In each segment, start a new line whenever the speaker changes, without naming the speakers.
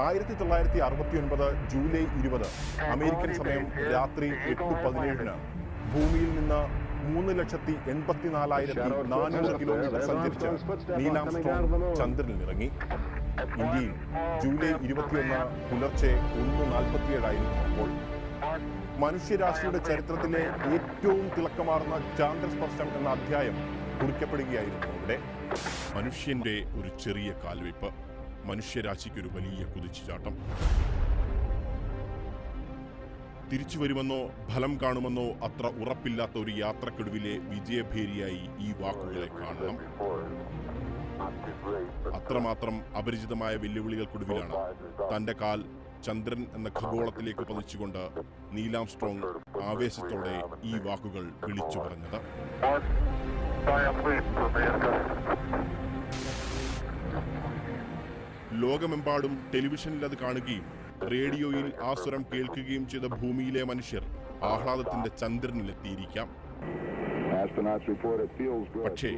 1969 July 20 American സമയം രാത്രി 8:17 ഭൂമിയിൽ നിന്ന് 3,84,400 കിലോമീറ്റർ സഞ്ചരിച്ച് നീൽ ആംസ്ട്രോങ് ചന്ദ്രനിൽ ഇറങ്ങി. ഇന്ത്യയിൽ ജൂലൈ 21 പുലർച്ചെ 1:47 ആയിരിക്കുമ്പോൾ മനുഷ്യരാശിയുടെ ചരിത്രത്തിലെ ഏറ്റവും തിളക്കമാർന്ന ചാന്ദ്രസ്പർശം എന്ന അധ്യായം കുറിക്കപ്പെടുകയായിരുന്നു ഇവിടെ. മനുഷ്യന്റെ ഒരു ചെറിയ കാൽവയ്പ്, മനുഷ്യരാശിക്കൊരു വലിയ കുതിച്ചുചാട്ടം. തിരിച്ചു വരുമെന്നോ ഫലം കാണുമെന്നോ അത്ര ഉറപ്പില്ലാത്ത ഒരു യാത്രക്കൊടുവിലെ വിജയഭേരിയായി ഈ വാക്കുകളെ കാണണം. അത്രമാത്രം അപരിചിതമായ വെല്ലുവിളികൾക്കൊടുവിലാണ് തന്റെ കാൽ ചന്ദ്രൻ എന്ന ഖഗോളത്തിലേക്ക് പതിച്ചുകൊണ്ട് നീൽ ആംസ്ട്രോങ് ആവേശത്തോടെ ഈ വാക്കുകൾ വിളിച്ചു പറഞ്ഞത്. ലോകമെമ്പാടും ടെലിവിഷനിൽ അത് കാണുകയും റേഡിയോയിൽ ആ സ്വരം കേൾക്കുകയും ചെയ്ത ഭൂമിയിലെ മനുഷ്യർ ആഹ്ലാദത്തിന്റെ ചന്ദ്രനിലെത്തിയിരിക്കാം. പക്ഷേ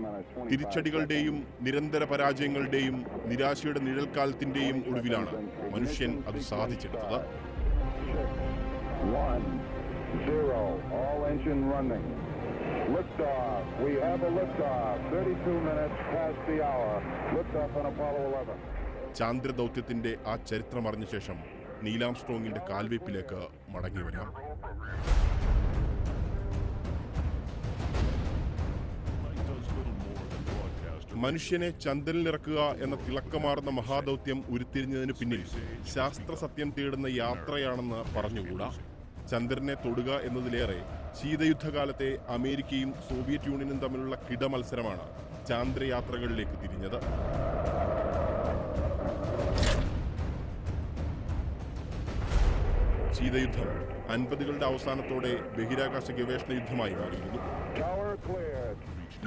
തിരിച്ചടികളുടെയും നിരന്തര പരാജയങ്ങളുടെയും നിരാശയുടെ നിഴൽക്കാലത്തിന്റെയും ഒടുവിലാണ് മനുഷ്യൻ അത് സാധിച്ചെടുത്തത്. ചാന്ദ്രദൗത്യത്തിന്റെ ആ ചരിത്രമറിഞ്ഞ ശേഷം നീൽ ആംസ്ട്രോങ്ങിന്റെ കാൽവയ്പിലേക്ക് മടങ്ങി വരാം. മനുഷ്യനെ ചന്ദ്രനിലിറക്കുക എന്ന തിളക്കമാർന്ന മഹാദൗത്യം ഉരുത്തിരിഞ്ഞതിന് പിന്നിൽ ശാസ്ത്ര സത്യം തേടുന്ന യാത്രയാണെന്ന് പറഞ്ഞുകൂടാ. ചന്ദ്രനെ തൊടുക എന്നതിലേറെ ശീതയുദ്ധകാലത്തെ അമേരിക്കയും സോവിയറ്റ് യൂണിയനും തമ്മിലുള്ള കിടമത്സരമാണ് ചാന്ദ്രയാത്രകളിലേക്ക് തിരിഞ്ഞത്. ശീതയുദ്ധം 50കളുടെ അവസാനത്തോടെ ബഹിരാകാശ ഗവേഷണ യുദ്ധമായി മാറിയിരുന്നു.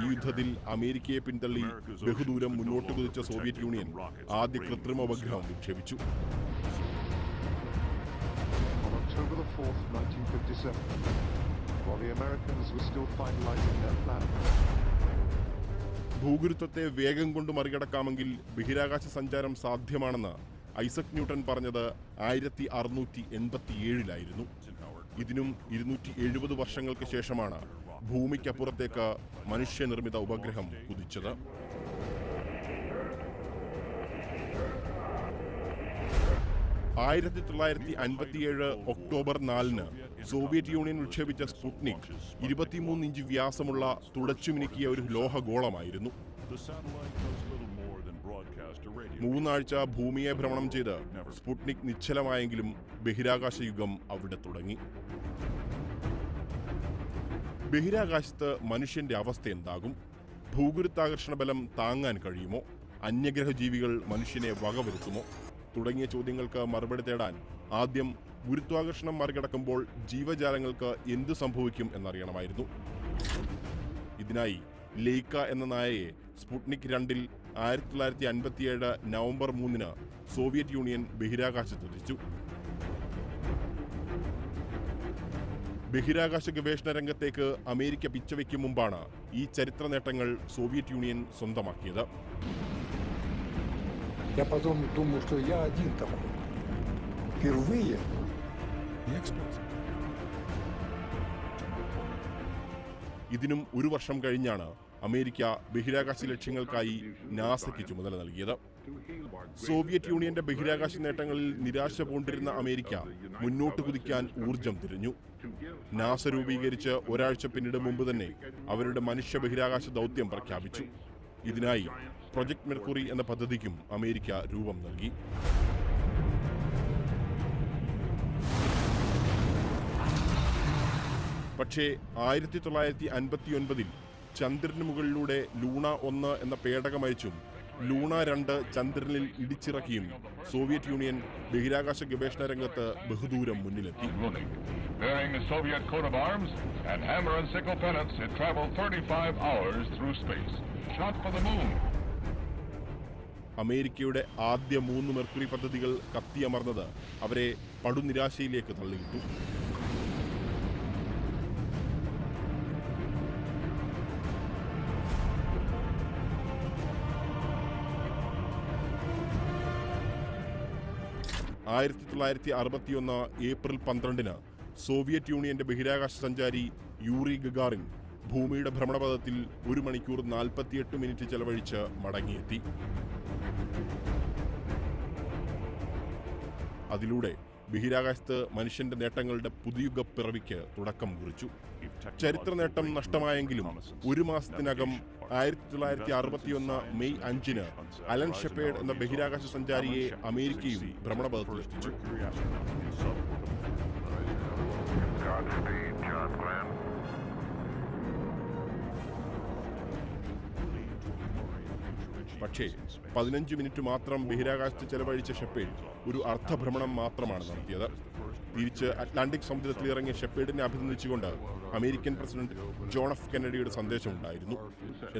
ഈ യുദ്ധത്തിൽ അമേരിക്കയെ പിന്തള്ളി ബഹുദൂരം മുന്നോട്ട് കുതിച്ച സോവിയറ്റ് യൂണിയൻ ആദ്യ കൃത്രിമ ഉപഗ്രഹം വിക്ഷേപിച്ചു. ഭൂഗുരുത്വത്തെ വേഗം കൊണ്ട് മറികടക്കാമെങ്കിൽ ബഹിരാകാശ സഞ്ചാരം സാധ്യമാണെന്ന് ഐസക് ന്യൂട്ടൺ പറഞ്ഞത് 1687 ഇതിനും 270 വർഷങ്ങൾക്ക് ശേഷമാണ് ഭൂമിക്കപ്പുറത്തേക്ക് മനുഷ്യനിർമ്മിത ഉപഗ്രഹം കുതിച്ചത്. ഒക്ടോബർ 4 സോവിയറ്റ് യൂണിയൻ വിക്ഷേപിച്ച സ്പുട്നിക് 23 ഇഞ്ച് വ്യാസമുള്ള തുടച്ചുമിനുക്കിയ ഒരു ലോഹഗോളമായിരുന്നു. 3 ആഴ്ച ഭൂമിയെ ഭ്രമണം ചെയ്ത് സ്പുട്നിക് നിശ്ചലമായെങ്കിലും ബഹിരാകാശ യുഗം അവിടെ തുടങ്ങി. ബഹിരാകാശത്ത് മനുഷ്യന്റെ അവസ്ഥ എന്താകും? ഭൂഗുരുത്വാകർഷണ ബലം താങ്ങാൻ കഴിയുമോ? അന്യഗ്രഹ ജീവികൾ മനുഷ്യനെ വകവരുത്തുമോ? തുടങ്ങിയ ചോദ്യങ്ങൾക്ക് മറുപടി തേടാൻ ആദ്യം ഗുരുത്വാകർഷണം മറികടക്കുമ്പോൾ ജീവജാലങ്ങൾക്ക് എന്തു സംഭവിക്കും എന്നറിയണമായിരുന്നു. ഇതിനായി ലെയ്ക്ക എന്ന നായയെ സ്പുട്നിക് 2 1957 നവംബർ 3 സോവിയറ്റ് യൂണിയൻ ബഹിരാകാശത്തെത്തിച്ചു. ബഹിരാകാശ ഗവേഷണ രംഗത്തേക്ക് അമേരിക്ക പിച്ചവയ്ക്കും മുമ്പാണ് ഈ ചരിത്ര നേട്ടങ്ങൾ സോവിയറ്റ് യൂണിയൻ സ്വന്തമാക്കിയത്. ഇതിനും 1 വർഷം കഴിഞ്ഞാണ് അമേരിക്ക ബഹിരാകാശ ലക്ഷ്യങ്ങൾക്കായി നാസയ്ക്ക് ചുമതല നൽകിയത്. സോവിയറ്റ് യൂണിയന്റെ ബഹിരാകാശ നേട്ടങ്ങളിൽ നിരാശ പൂണ്ടിരുന്ന അമേരിക്ക മുന്നോട്ട് കുതിക്കാൻ ഊർജം തിരിഞ്ഞു. നാസ രൂപീകരിച്ച് ഒരാഴ്ച പിന്നീട് മുമ്പ് തന്നെ അവരുടെ മനുഷ്യ ബഹിരാകാശ ദൗത്യം പ്രഖ്യാപിച്ചു. ഇതിനായി പ്രൊജക്ട് മെർക്കുറി എന്ന പദ്ധതിക്കും അമേരിക്ക രൂപം നൽകി. പക്ഷേ 1959 ചന്ദ്രന് മുകളിലൂടെ ലൂണ 1 എന്ന പേടകമയച്ചും ലൂണ 2 ചന്ദ്രനിൽ ഇടിച്ചിറക്കിയും സോവിയറ്റ് യൂണിയൻ ബഹിരാകാശ ഗവേഷണ രംഗത്ത് ബഹുദൂരം മുന്നിലെത്തി. അമേരിക്കയുടെ ആദ്യ 3 മെർക്കുറി പദ്ധതികൾ കത്തിയമർന്നത് അവരെ പടുനിരാശയിലേക്ക് തള്ളിയിട്ടു. 1961 ഏപ്രിൽ 12-ന് സോവിയറ്റ് യൂണിയന്റെ ബഹിരാകാശ സഞ്ചാരി യൂറി ഗഗാറിൻ ഭൂമിയുടെ ഭ്രമണപഥത്തിൽ 1 മണിക്കൂർ 48 മിനിറ്റ് ചെലവഴിച്ച് മടങ്ങിയെത്തി. അതിലൂടെ ബഹിരാകാശത്ത് മനുഷ്യന്റെ നേട്ടങ്ങളുടെ പുതുയുഗ പിറവിക്ക് തുടക്കം കുറിച്ചു. ചരിത്ര നേട്ടം നഷ്ടമായെങ്കിലും 1 മാസത്തിനകം 1961 മെയ് 5-ന് അലൻ ഷെപ്പേർഡ് എന്ന ബഹിരാകാശ സഞ്ചാരിയെ അമേരിക്കയും ഭ്രമണപഥത്തിലെത്തിച്ചു. പക്ഷേ 15 മിനിറ്റ് മാത്രം ബഹിരാകാശത്ത് ചെലവഴിച്ച ഷെപ്പേർഡ് ഒരു അർദ്ധഭ്രമണം മാത്രമാണ് നടത്തിയത്. തിരിച്ച് അറ്റ്ലാന്റിക് സമുദ്രത്തിൽ ഇറങ്ങിയ ഷെപ്പേർഡിനെ അഭിനന്ദിച്ചുകൊണ്ട് അമേരിക്കൻ പ്രസിഡന്റ് ജോൺ എഫ് കെന്നഡിയുടെ സന്ദേശമുണ്ടായിരുന്നു.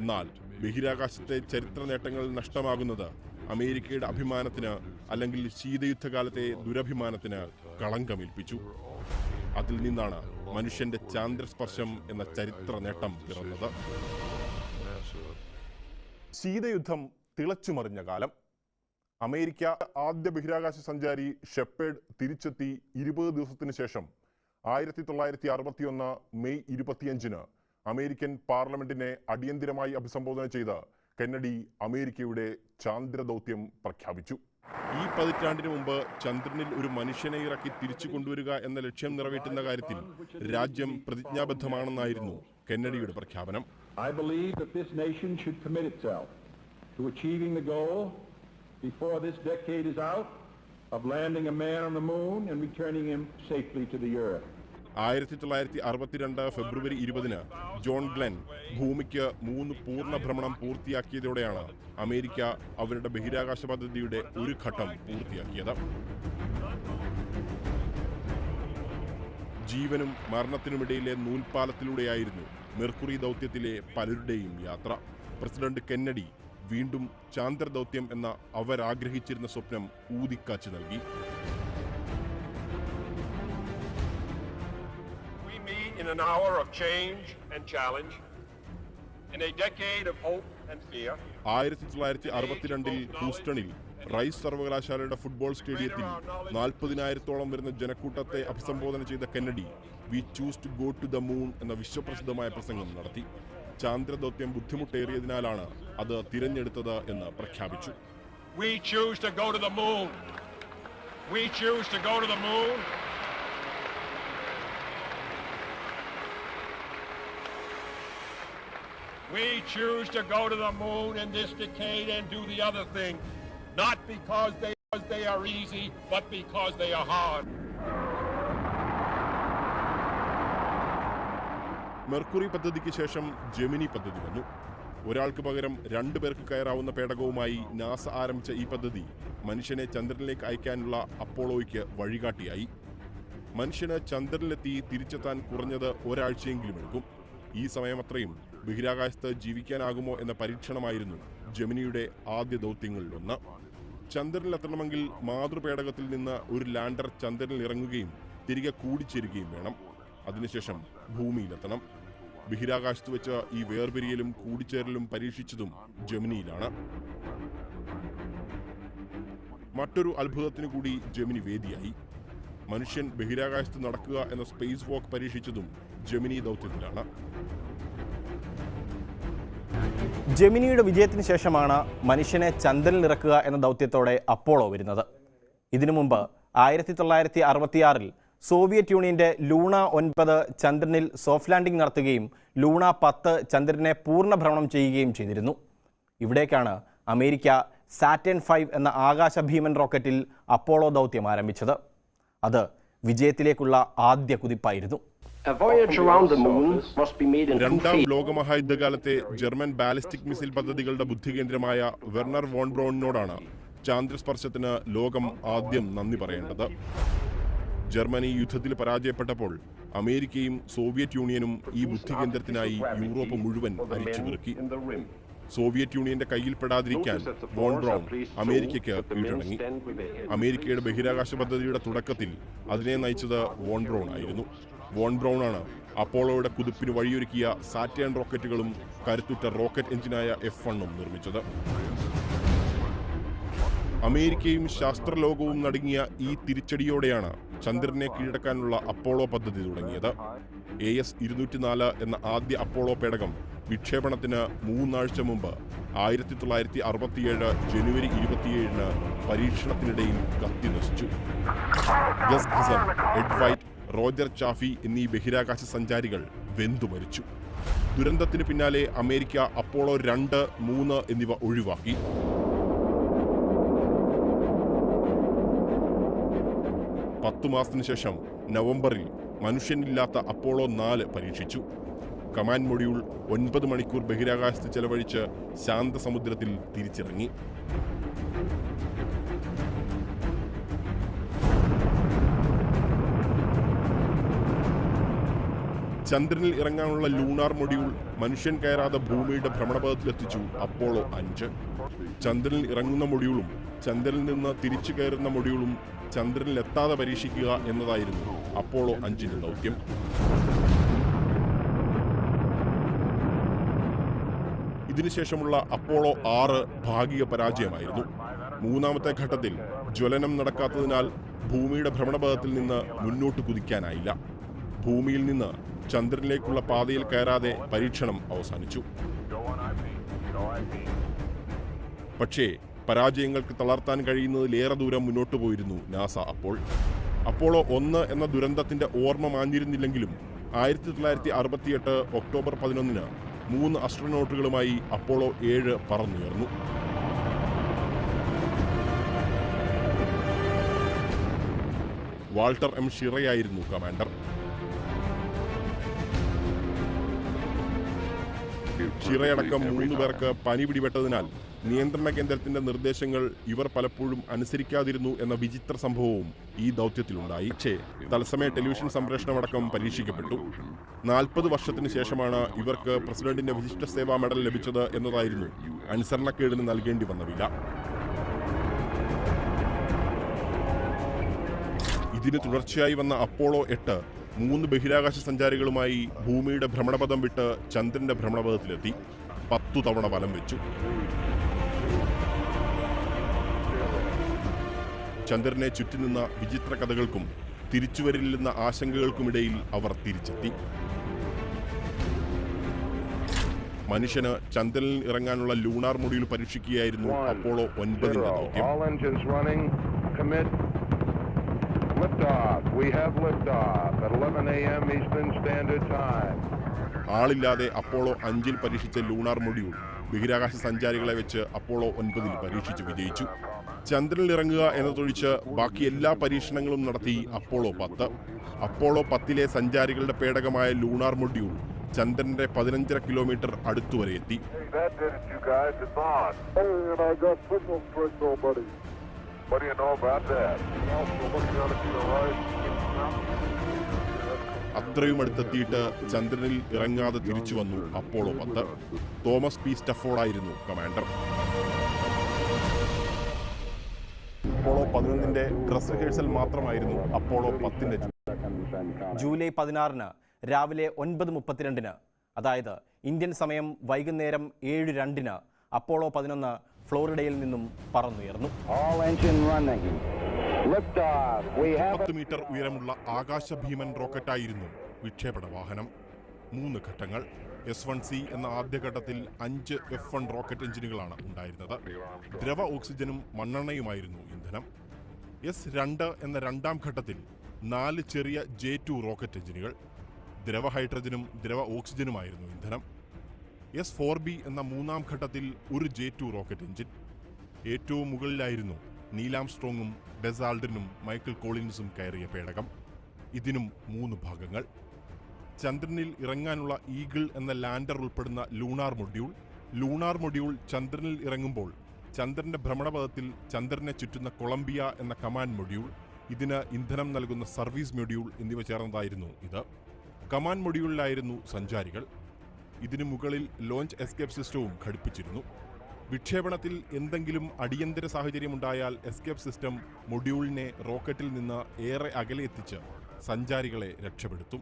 എന്നാൽ ബഹിരാകാശത്തെ ചരിത്ര നേട്ടങ്ങൾ നഷ്ടമാകുന്നത് അമേരിക്കയുടെ അഭിമാനത്തിന് അല്ലെങ്കിൽ ശീതയുദ്ധകാലത്തെ ദുരഭിമാനത്തിന് കളങ്കമേൽപ്പിച്ചു. അതിൽ നിന്നാണ് മനുഷ്യന്റെ ചാന്ദ്രസ്പർശം എന്ന ചരിത്ര നേട്ടം പിറന്നത്. ശീതയുദ്ധം തിളച്ചുമറിഞ്ഞ കാലം. അമേരിക്ക ആദ്യ ബഹിരാകാശ സഞ്ചാരി ഷെപ്പേർഡ് തിരിച്ചെത്തി 20 ദിവസത്തിന് ശേഷം 1961 മെയ് 25-ന് അമേരിക്കൻ പാർലമെന്റിനെ അടിയന്തിരമായി അഭിസംബോധന ചെയ്ത് കെന്നഡി അമേരിക്കയുടെ ചാന്ദ്രദൗത്യം പ്രഖ്യാപിച്ചു. ഈ പതിറ്റാണ്ടിന് മുമ്പ് ചന്ദ്രനിൽ ഒരു മനുഷ്യനെ ഇറക്കി തിരിച്ചു കൊണ്ടുവരിക എന്ന ലക്ഷ്യം നിറവേറ്റുന്ന കാര്യത്തിൽ രാജ്യം പ്രതിജ്ഞാബദ്ധമാണെന്നായിരുന്നു കെന്നഡിയുടെ പ്രഖ്യാപനം.
I believe that this nation should commit itself to achieving the goal before this decade is out of landing a man on the moon and returning him safely to the earth.
1962 February 20-ന് John Glenn ഭൂമിക്ക് 3 പൂർണ്ണ ഭ്രമണം പൂർത്തിയാക്കിയതോടെയാണ് America അവരുടെ ബഹിരാകാശ പദ്ധതിയുടെ ഒരു ഘട്ടം പൂർത്തിയാക്കിയത്. ജീവനും മരണത്തിനുമിടയിലെ നൂൽപ്പാലത്തിലൂടെയായിരുന്നു മെർക്കുറി ദൗത്യത്തിലെ പലരുടെയും യാത്ര. പ്രസിഡന്റ് കെന്നഡി വീണ്ടും ചാന്ദ്രദൗത്യം എന്ന അവരാഗ്രഹിച്ചിരുന്ന സ്വപ്നം ഊതിക്കാച്ചു നൽകി.
In an hour of change and challenge, in a decade of hope and fear.
1962 ഹൂസ്റ്റണിൽ റൈസ് സർവകലാശാലയുടെ ഫുട്ബോൾ സ്റ്റേഡിയത്തിൽ 40,000-ഓളം വരുന്ന ജനക്കൂട്ടത്തെ അഭിസംബോധന ചെയ്ത Kennedy we choose to go to the moon എന്ന വിശ്വപ്രസിദ്ധമായ പ്രസംഗം നടത്തി. ചാന്ദ്രദൗത്യം ബുദ്ധിമുട്ടേറിയതിനാലാണ് അത് തിരഞ്ഞെടുത്തത് എന്ന് പ്രഖ്യാപിച്ചു.
We choose to go to the moon. We choose to go to the moon. We choose to go to the moon in this decade and do the other thing, not because they are easy, but because they are hard.
Mercury പദ്ധതിക്ക് ശേഷം Gemini പദ്ധതി വന്നു. ഒരാൾക്ക് പകരം 2 പേർക്ക് കയറാവുന്ന പേടകവുമായി NASA ആരംഭിച്ച ഈ പദ്ധതി മനുഷ്യനെ ചന്ദ്രനിലേക്ക് അയക്കാനുള്ള അപ്പോളോയ്ക്ക് വഴികാട്ടിയായി. മനുഷ്യന് ചന്ദ്രനിലെത്തി തിരിച്ചെത്താൻ കുറഞ്ഞത് ഒരാഴ്ചയെങ്കിലും എടുക്കും. ഈ സമയമത്രയും ബഹിരാകാശത്ത് ജീവിക്കാനാകുമോ എന്ന പരീക്ഷണമായിരുന്നു ജെമിനിയുടെ ആദ്യ ദൗത്യങ്ങളിലൊന്ന്. ചന്ദ്രനിലെത്തണമെങ്കിൽ മാതൃപേടകത്തിൽ നിന്ന് ഒരു ലാൻഡർ ചന്ദ്രനിൽ ഇറങ്ങുകയും തിരികെ കൂടിച്ചേരുകയും വേണം. അതിനുശേഷം ഭൂമിയിലെത്തണം. ബഹിരാകാശത്ത് വെച്ച് ഈ വേർപിരിയലും കൂടിച്ചേരലും പരീക്ഷിച്ചതും ജെമിനിയിലാണ്. മറ്റൊരു അത്ഭുതത്തിനു കൂടി ജെമിനി വേദിയായി. മനുഷ്യൻ ബഹിരാകാശത്ത് നടക്കുക എന്ന സ്പേസ് വാക്ക് പരീക്ഷിച്ചതും ജെമിനി ദൗത്യത്തിലാണ്.
ജെമിനിയുടെ വിജയത്തിന് ശേഷമാണ് മനുഷ്യനെ ചന്ദ്രനിൽ ഇറക്കുക എന്ന ദൗത്യത്തോടെ അപ്പോളോ വരുന്നത്. ഇതിനു മുമ്പ് 1966 സോവിയറ്റ് യൂണിയന്റെ ലൂണ 9 ചന്ദ്രനിൽ സോഫ്റ്റ് ലാൻഡിംഗ് നടത്തുകയും ലൂണ 10 ചന്ദ്രനെ പൂർണ്ണ ഭ്രമണം ചെയ്യുകയും ചെയ്തിരുന്നു. ഇവിടേക്കാണ് അമേരിക്ക സാറ്റേൺ 5 എന്ന ആകാശഭീമൻ റോക്കറ്റിൽ അപ്പോളോ ദൗത്യം ആരംഭിച്ചത്. അത് വിജയത്തിലേക്കുള്ള ആദ്യ കുതിപ്പായിരുന്നു.
രണ്ടാം ലോകമഹായുദ്ധകാലത്തെ ജർമ്മൻ ബാലിസ്റ്റിക് മിസൈൽ പദ്ധതികളുടെ ബുദ്ധികേന്ദ്രമായ വെർണർ വോൺ ബ്രൗണിനോടാണ് ചാന്ദ്രസ്പർശത്തിന് ലോകം ആദ്യം നന്ദി പറയേണ്ടത്. ജർമ്മനി യുദ്ധത്തിൽ പരാജയപ്പെട്ടപ്പോൾ അമേരിക്കയും സോവിയറ്റ് യൂണിയനും ഈ ബുദ്ധികേന്ദ്രത്തിനായി യൂറോപ്പ് മുഴുവൻ അരിച്ചുപെറുക്കി. സോവിയറ്റ് യൂണിയന്റെ കയ്യിൽപ്പെടാതിരിക്കാൻ വോൺ ബ്രൗൺ അമേരിക്കയ്ക്ക് കീഴടങ്ങി. അമേരിക്കയുടെ ബഹിരാകാശ പദ്ധതിയുടെ തുടക്കത്തിൽ അതിനെ നയിച്ചത് വോൺ ബ്രൗൺ ആയിരുന്നു. വോൺ ബ്രൗൺ ആണ് അപ്പോളോയുടെ കുതിപ്പിന് വഴിയൊരുക്കിയ സാറ്റേൺ റോക്കറ്റുകളും കരുത്തുറ്റ റോക്കറ്റ് എഞ്ചിനായ F1 നിർമ്മിച്ചത്. അമേരിക്കയും ശാസ്ത്രലോകവും നടുങ്ങിയ ഈ തിരിച്ചടിയോടെയാണ് ചന്ദ്രനെ കീഴടക്കാനുള്ള അപ്പോളോ പദ്ധതി തുടങ്ങിയത്. AS-204 എന്ന ആദ്യ അപ്പോളോ പേടകം വിക്ഷേപണത്തിന് 3 ആഴ്ച മുമ്പ് 1967 ജനുവരി 27-ന് പരീക്ഷണത്തിനിടയിൽ കത്തിനശിച്ചു. ഗസ് ഗ്രിസൺ, എഡ് വൈറ്റ്, റോജർ ചാഫി എന്നീ ബഹിരാകാശ സഞ്ചാരികൾ വെന്തുമരിച്ചു. ദുരന്തത്തിന് പിന്നാലെ അമേരിക്ക അപ്പോളോ 2, 3 എന്നിവ ഒഴിവാക്കി. പത്തു മാസത്തിനു ശേഷം നവംബറിൽ മനുഷ്യനില്ലാത്ത അപ്പോളോ 4 പരീക്ഷിച്ചു. കമാൻഡ് മൊഡ്യൂൾ 9 മണിക്കൂർ ബഹിരാകാശത്ത് ചെലവഴിച്ച് ശാന്തസമുദ്രത്തിൽ തിരിച്ചിറങ്ങി. ചന്ദ്രനിൽ ഇറങ്ങാനുള്ള ലൂണാർ മൊഡ്യൂൾ മനുഷ്യൻ കയറാതെ ഭൂമിയുടെ ഭ്രമണപഥത്തിലെത്തിച്ചു അപ്പോളോ 5. ചന്ദ്രനിൽ ഇറങ്ങുന്ന മൊഡ്യൂളും ചന്ദ്രനിൽ നിന്ന് തിരിച്ചു കയറുന്ന മൊഡ്യൂളും ചന്ദ്രനിൽ എത്താതെ പരീക്ഷിക്കുക എന്നതായിരുന്നു അപ്പോളോ 5-ന്റെ ദൗത്യം. ഇതിനുശേഷമുള്ള അപ്പോളോ 6 ഭാഗിക പരാജയമായിരുന്നു. 3-ാമത്തെ ഘട്ടത്തിൽ ജ്വലനം നടക്കാത്തതിനാൽ ഭൂമിയുടെ ഭ്രമണപഥത്തിൽ നിന്ന് മുന്നോട്ട് കുതിക്കാനായില്ല. ഭൂമിയിൽ നിന്ന് ചന്ദ്രനിലേക്കുള്ള പാതയിൽ കയറാതെ പരീക്ഷണം അവസാനിച്ചു. പക്ഷേ പരാജയങ്ങൾക്ക് തളർത്താൻ കഴിയുന്നതിലേറെ ദൂരം മുന്നോട്ട് പോയിരുന്നു നാസ. അപ്പോളോ 1 എന്ന ദുരന്തത്തിന്റെ ഓർമ്മ മാഞ്ഞിരുന്നില്ലെങ്കിലും 1968 ഒക്ടോബർ 11-ന് 3 അസ്ട്രോനോട്ടുകളുമായി അപ്പോളോ 7 പറന്നുയർന്നു. വാൾട്ടർ എം ഷിറയായിരുന്നു കമാൻഡർ. ഷിറയടക്കം 3 പേർക്ക് പനി പിടിപെട്ടതിനാൽ നിയന്ത്രണ കേന്ദ്രത്തിന്റെ നിർദ്ദേശങ്ങൾ ഇവർ പലപ്പോഴും അനുസരിക്കാതിരുന്നു എന്ന വിചിത്ര സംഭവവും ഈ ദൗത്യത്തിലുണ്ടായി. പക്ഷേ തത്സമയ ടെലിവിഷൻ സംപ്രേഷണമടക്കം പരീക്ഷിക്കപ്പെട്ടു. 40 വർഷത്തിന് ശേഷമാണ് ഇവർക്ക് പ്രസിഡന്റിന്റെ വിശിഷ്ട സേവാ മെഡൽ ലഭിച്ചത് എന്നതായിരുന്നു അനുസരണക്കേടിന് നൽകേണ്ടി വന്ന വില. ഇതിന് തുടർച്ചയായി വന്ന അപ്പോളോ 8 3 ബഹിരാകാശ സഞ്ചാരികളുമായി ഭൂമിയുടെ ഭ്രമണപഥം വിട്ട് ചന്ദ്രന്റെ ഭ്രമണപഥത്തിലെത്തി 10 തവണ വലം വെച്ചു. ചന്ദ്രനെ ചുറ്റിനിന്ന വിചിത്ര കഥകൾക്കും തിരിച്ചുവരില്ലെന്ന ആശങ്കകൾക്കുമിടയിൽ അവർ തിരിച്ചെത്തി. മനുഷ്യന് ചന്ദ്രനിൽ ഇറങ്ങാനുള്ള ലൂണാർ മൊഡ്യൂൾ പരീക്ഷിക്കുകയായിരുന്നു അപ്പോളോ 9-ന്റെ ദൗത്യം. ആളില്ലാതെ അപ്പോളോ 5-ൽ പരീക്ഷിച്ച ലൂണാർ മൊഡ്യൂൾ ബഹിരാകാശ സഞ്ചാരികളെ വെച്ച് അപ്പോളോ 9-ൽ പരീക്ഷിച്ച് വിജയിച്ചു. ചന്ദ്രനിൽ ഇറങ്ങുക എന്നതൊഴിച്ച് ബാക്കി എല്ലാ പരീക്ഷണങ്ങളും നടത്തി അപ്പോളോ 10. അപ്പോളോ 10-ലെ സഞ്ചാരികളുടെ പേടകമായ ലൂണാർ മൊഡ്യൂൾ ചന്ദ്രന്റെ 15.5 കിലോമീറ്റർ അടുത്തുവരെ എത്തി. അത്രയും അടുത്തെത്തിയിട്ട് ചന്ദ്രനിൽ ഇറങ്ങാതെ തിരിച്ചു വന്നു അപ്പോളോ 10. തോമസ് പി സ്റ്റഫോർഡായിരുന്നു കമാൻഡർ. അപ്പോളോ 11-ന്റെ ഡ്രസ് റിഹേഴ്സൽ മാത്രമായിരുന്നു അപ്പോളോ 10-ന്റെ.
ജൂലൈ 16-ന് രാവിലെ 9:32-ന്, അതായത് ഇന്ത്യൻ സമയം വൈകുന്നേരം 7:02-ന് അപ്പോളോ 11 ഫ്ലോറിഡയിൽ നിന്നും പറന്നുയർന്നു.
10 മീറ്റർ ഉയരമുള്ള ആകാശഭീമൻ റോക്കറ്റായിരുന്നു വിക്ഷേപണ വാഹനം. 3 ഘട്ടങ്ങൾ. S1C എന്ന ആദ്യഘട്ടത്തിൽ 5 F1 റോക്കറ്റ് എഞ്ചിനുകളാണ് ഉണ്ടായിരുന്നത്. ദ്രവ ഓക്സിജനും മണ്ണെണ്ണയുമായിരുന്നു ഇന്ധനം. S2 എന്ന 2-ാം ഘട്ടത്തിൽ 4 ചെറിയ J2 റോക്കറ്റ് എഞ്ചിനുകൾ. ദ്രവ ഹൈഡ്രജനും ദ്രവ ഓക്സിജനുമായിരുന്നു ഇന്ധനം. S4B എന്ന 3-ാം ഘട്ടത്തിൽ ഒരു J2 റോക്കറ്റ് എഞ്ചിൻ. ഏറ്റവും മുകളിലായിരുന്നു നീൽ ആംസ്ട്രോങ്ങും ബസ് ആൾഡ്രിനും മൈക്കിൾ കോളിൻസും കയറിയ പേടകം. ഇതിനും 3 ഭാഗങ്ങൾ. ചന്ദ്രനിൽ ഇറങ്ങാനുള്ള ഈഗിൾ എന്ന ലാൻഡർ ഉൾപ്പെടുന്ന ലൂണാർ മൊഡ്യൂൾ ചന്ദ്രനിൽ ഇറങ്ങുമ്പോൾ ചന്ദ്രന്റെ ഭ്രമണപഥത്തിൽ ചന്ദ്രനെ ചുറ്റുന്ന കൊളംബിയ എന്ന കമാൻഡ് മൊഡ്യൂൾ, ഇതിന് ഇന്ധനം നൽകുന്ന സർവീസ് മൊഡ്യൂൾ എന്നിവ ചേർന്നതായിരുന്നു ഇത്. കമാൻഡ് മൊഡ്യൂളിലായിരുന്നു സഞ്ചാരികൾ. ഇതിനു മുകളിൽ ലോഞ്ച് എസ്കേപ്പ് സിസ്റ്റവും ഘടിപ്പിച്ചിരുന്നു. വിക്ഷേപണത്തിൽ എന്തെങ്കിലും അടിയന്തര സാഹചര്യമുണ്ടായാൽ എസ്കേപ്പ് സിസ്റ്റം മൊഡ്യൂളിനെ റോക്കറ്റിൽ നിന്ന് ഏറെ അകലെ എത്തിച്ച് സഞ്ചാരികളെ രക്ഷപ്പെടുത്തും.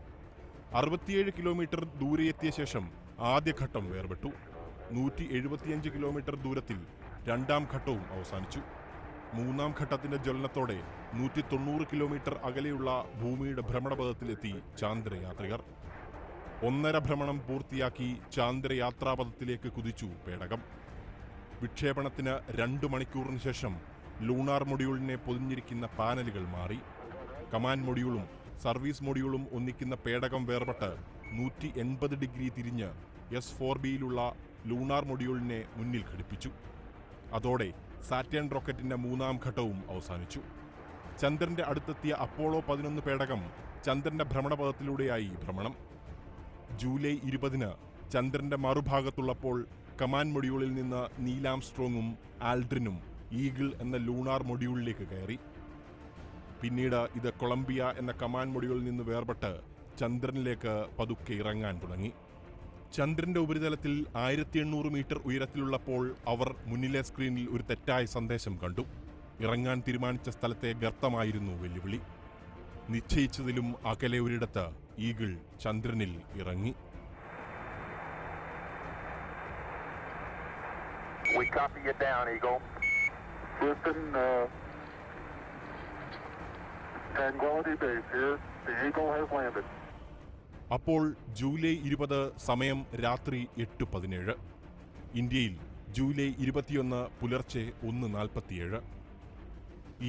67 കിലോമീറ്റർ ദൂരെ എത്തിയ ശേഷം ആദ്യഘട്ടം വേർപെട്ടു. 175 കിലോമീറ്റർ ദൂരത്തിൽ 2-ാം ഘട്ടവും അവസാനിച്ചു. മൂന്നാം ഘട്ടത്തിന്റെ ജ്വലനത്തോടെ 190 കിലോമീറ്റർ അകലെയുള്ള ഭൂമിയുടെ ഭ്രമണപഥത്തിലെത്തി ചാന്ദ്രയാത്രികർ. 1.5 ഭ്രമണം പൂർത്തിയാക്കി ചാന്ദ്രയാത്രാപഥത്തിലേക്ക് കുതിച്ചു പേടകം. വിക്ഷേപണത്തിന് 2 മണിക്കൂറിന് ശേഷം ലൂണാർ മൊഡ്യൂളിനെ പൊതിഞ്ഞിരിക്കുന്ന പാനലുകൾ മാറി. കമാൻഡ് മൊഡ്യൂളും സർവീസ് മൊഡ്യൂളും ഒന്നിക്കുന്ന പേടകം വേർപെട്ട് 180 ഡിഗ്രി തിരിഞ്ഞ് S4Bയിലുള്ള ലൂണാർ മൊഡ്യൂളിനെ മുന്നിൽ ഘടിപ്പിച്ചു. അതോടെ സാറ്റേൺ റോക്കറ്റിന്റെ 3ാം ഘട്ടവും അവസാനിച്ചു. ചന്ദ്രന്റെ അടുത്തെത്തിയ അപ്പോളോ 11 പേടകം ചന്ദ്രന്റെ ഭ്രമണപഥത്തിലൂടെയായി ഭ്രമണം. ജൂലൈ 20-ന് ചന്ദ്രന്റെ മറുഭാഗത്തുള്ളപ്പോൾ കമാൻഡ് മൊഡ്യൂളിൽ നിന്ന് നീൽ ആംസ്ട്രോങ്ങും ആൽഡ്രിനും ഈഗിൾ എന്ന ലൂണാർ മൊഡ്യൂളിലേക്ക് കയറി. പിന്നീട് ഇത് കൊളംബിയ എന്ന കമാൻഡ് മൊഡ്യൂളിൽ നിന്ന് വേർപെട്ട് ചന്ദ്രനിലേക്ക് പതുക്കെ ഇറങ്ങാൻ തുടങ്ങി. ചന്ദ്രന്റെ ഉപരിതലത്തിൽ 1800 മീറ്റർ ഉയരത്തിലുള്ളപ്പോൾ അവർ മുന്നിലെ സ്ക്രീനിൽ ഒരു തെറ്റായ സന്ദേശം കണ്ടു. ഇറങ്ങാൻ തീരുമാനിച്ച സ്ഥലത്തെ ഗർത്തമായിരുന്നു വെല്ലുവിളി. നിശ്ചയിച്ചതിലും അകലെ ഒരിടത്ത് ഈഗിൾ ചന്ദ്രനിൽ ഇറങ്ങി.
We copy you down, Eagle. Houston, Tranquility Base here. The Eagle has landed.
അപ്പോൾ ജൂലൈ 20 സമയം രാത്രി 8:17. ഇന്ത്യയിൽ ജൂലൈ 21 പുലർച്ചെ 1:47.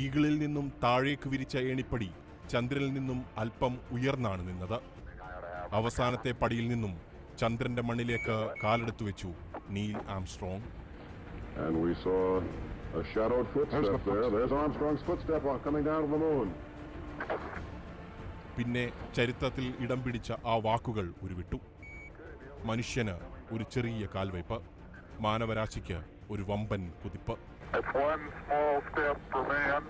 ഈഗിളിൽ നിന്നും താഴേക്ക് വിരിച്ച ഏണിപ്പടി ചന്ദ്രനിൽ നിന്നും അല്പം ഉയർന്നാണ് നിന്നത്. അവസാനത്തെ പടിയിൽ നിന്നും ചന്ദ്രന്റെ മണ്ണിലേക്ക് കാലെടുത്തു വെച്ചു Neil Armstrong.
And we saw a shadowed footstep there. There's Armstrong's footstep coming down to the moon.
പിന്നെ ചരിത്രത്തിൽ ഇടം പിടിച്ച ആ വാക്കുകൾ ഉരുവിട്ടു. മനുഷ്യന് ഒരു ചെറിയ കാൽവയ്പ്, മാനവരാശിക്ക് ഒരു വമ്പൻ കുതിപ്പ്.
One small step for man,